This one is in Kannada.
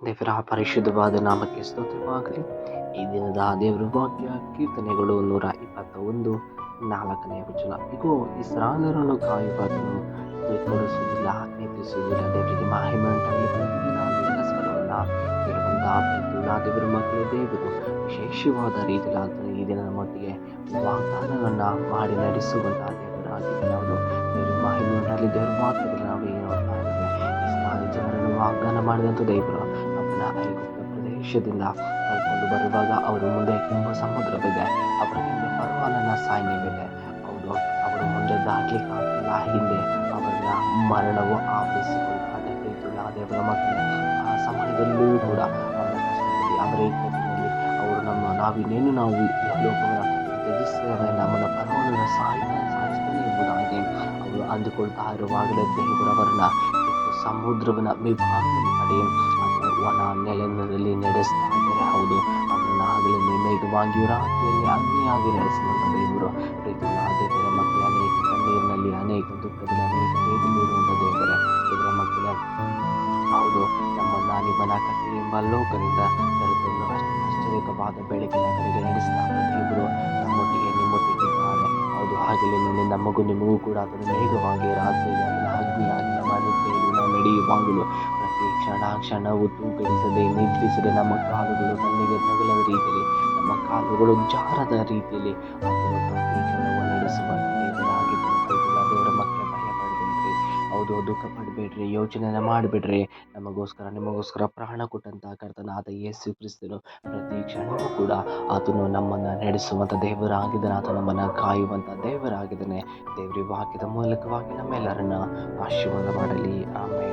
ದೇವರ ಪರಿಶುದ್ಧವಾದ ನಾಮಕ್ಕೆ ಸ್ತೋತ್ರವಾಗಲಿ. ಈ ದಿನದ ದೇವರ ವಾಕ್ಯ ಕೀರ್ತನೆಗಳು 121 4ನೇ ವಚನ. ಇಗೋ, ಇಸ್ರಾಯೇಲರನ್ನು ಕಾಯುವಾತನು ತೋರಿಸುವುದಿಲ್ಲ, ನಿಂದಿಸುವುದಿಲ್ಲ. ದೇವರಿಗೆ ಮಹಿಮೆ ಉಂಟಾಗಲಿ. ಪ್ರತಿದಿನ ದೇವರ ಸ್ವರವನ್ನ ಕೇಳುವಂತಹ ಪ್ರತಿಯೊಂದು ದೇವರ ಮಕ್ಕಳು ದೇವರು ವಿಶೇಷವಾದ ರೀತಿಯಲ್ಲಿ ಆತನು ಈ ದಿನದ ಮಟ್ಟಿಗೆ ವಾಗ್ದಾನವನ್ನ ಮಾಡಿ ನಡೆಸುವಂತಹ ದೇವರಾಗಿದ್ದಾನೆ. ಅವನು ದೇವರ ಮಹಿಮೆ ಉಂಟಾಗಲಿ. ದೇವರ ವಾಕ್ಯದಲ್ಲಿ ನಾವು ಏನು ನೋಡ್ತಾ ಇದ್ದೇವೆ, ಇಸ್ರಾಯೇಲ್ ಜನರನ್ನು ವಾಗ್ದಾನ ಮಾಡಿದಂಥ ದೇವರು ಅವನ ಐಗುಪ್ತ ಪ್ರದೇಶದಿಂದ ಕರ್ಕೊಂಡು ಬರುವಾಗ ಅವರ ಮುಂದೆ ಕೆಂಪು ಸಮುದ್ರವಿದೆ, ಅವರ ಹಿಂದೆ ಫರೋಹನ ಸೈನ್ಯವಿದೆ. ಹೌದು, ಅವರ ಮುಂದೆ ದಾಟ್ಲಿಕ್ಕೆ ಆಗ್ತಿಲ್ಲ. ಹಿಂದೆ ಅವರನ್ನ ಮರಣವು ಆವರಿಸಿಕೊಳ್ತಾ ಇದೆ. ಪ್ರೀತಿಯುಳ್ಳ ದೇವರ ಮಕ್ಕಳೇ, ಆ ಸಮಯದಲ್ಲಿಯೂ ಕೂಡ ಅವರ ಕಷ್ಟದಲ್ಲಿ, ಅವರ ಇಕ್ಕಟ್ಟಿನಲ್ಲಿ ಅವರು ನಾವು ಲೋಕವನ್ನು ತ್ಯಜಿಸ್ತೇವೆ, ನಮ್ಮನ್ನು ಫರೋಹನ ಸಾಯಿಸ್ತೇನೆ ಎಂಬುದಾಗಿ ಅವರು ಅಂದುಕೊಳ್ತಾ ಇರುವಾಗಲೇ ದೇವರವರನ್ನ ಸಮುದ್ರವನ್ನ ವಿಭಾಗ ಮಾಡಿ ಒಣ ನೆಲದಲ್ಲಿ ನಡೆಸ್ತಾ ಇದ್ದಾರೆ. ಹೌದು, ಅವರನ್ನ ಹಗಲಲ್ಲಿ ಮೇಘವಾಗಿಯೂ ರಾತ್ರಿಯಲ್ಲಿ ಅಗ್ನಿಯಾಗಿ ನಡೆಸಿದಂಥ ದೇವರು. ಪ್ರೀತಿಯುಳ್ಳ ದೇವರ ಮಕ್ಕಳೇ, ಅನೇಕ ಕಣ್ಣೀರಿನಲ್ಲಿ, ಅನೇಕ ದುಃಖದಲ್ಲಿ, ಅನೇಕ ವೇದನೆಯಿರುವಂಥ ದೇವರ ಮಕ್ಕಳೇ, ಹೌದು, ನಿಮ್ಮನ್ನ ಕಟ್ಟಿ ಎಂಬ ಲೋಕದಿಂದ ಕರೆತಂದು ಅತ್ಯಧಿಕವಾದ ಬೆಳಕಿನ ಕಡೆಗೆ ನಡೆಸ್ತಾ ದೇವರು ನಿಮ್ಮೊಟ್ಟಿಗೆ ಇದ್ದಾರೆ. ಹೌದು, ಹಾಗೆಯೇ ನಿಮಗೂ ಕೂಡ ಅದನ್ನು ಮೇಘವಾಗಿ ರಾತ್ರಿಯಲ್ಲಿ ಅದನ್ನು ಅಗ್ನಿಯಾಗಿ ನಮ್ಮ ನಿದ್ದೆಯಲ್ಲಿ ನಾವು ನಡೆಯುವಾಗಲೂ ಪ್ರತಿ ಕ್ಷಣವು ತೂಕಡಿಸದೆ ನಿದ್ರಿಸದೆ ನಮ್ಮ ಕಾಲುಗಳು ಕಣ್ಣಿಗೆ ತಗಲದ ರೀತಿಯಲ್ಲಿ, ನಮ್ಮ ಕಾಲುಗಳು ಜಾರದ ರೀತಿಯಲ್ಲಿ ಅದನ್ನು ಪ್ರತಿ ಕ್ಷಣವು ನಡೆಸುವಂಥ ದೇವರಾಗಿದ್ದರೆ ದೇವರ ಮಕ್ಕಳ ಭಯ ಪಡಬೇಡ್ರಿ. ಹೌದು, ದುಃಖ ಪಡಬೇಡ್ರಿ, ಯೋಚನೆ ಮಾಡಿಬಿಡ್ರಿ. ನಿಮಗೋಸ್ಕರ ಪ್ರಾಣ ಕೊಟ್ಟಂತಹ ಕರ್ತನಾದ ಯೇಸು ಕ್ರಿಸ್ತನು ಪ್ರತಿ ಕ್ಷಣವೂ ಕೂಡ ಆತನು ನಮ್ಮನ್ನು ನಡೆಸುವಂಥ ದೇವರಾಗಿದ್ದಾನೆ. ಆತ ನಮ್ಮನ್ನು ಕಾಯುವಂಥ ದೇವರಾಗಿದ್ದಾನೆ. ದೇವರ ವಾಕ್ಯದ ಮೂಲಕವಾಗಿ ನಮ್ಮೆಲ್ಲರನ್ನ ಆಶೀರ್ವಾದ ಮಾಡಲಿ. ಆಮೇಲೆ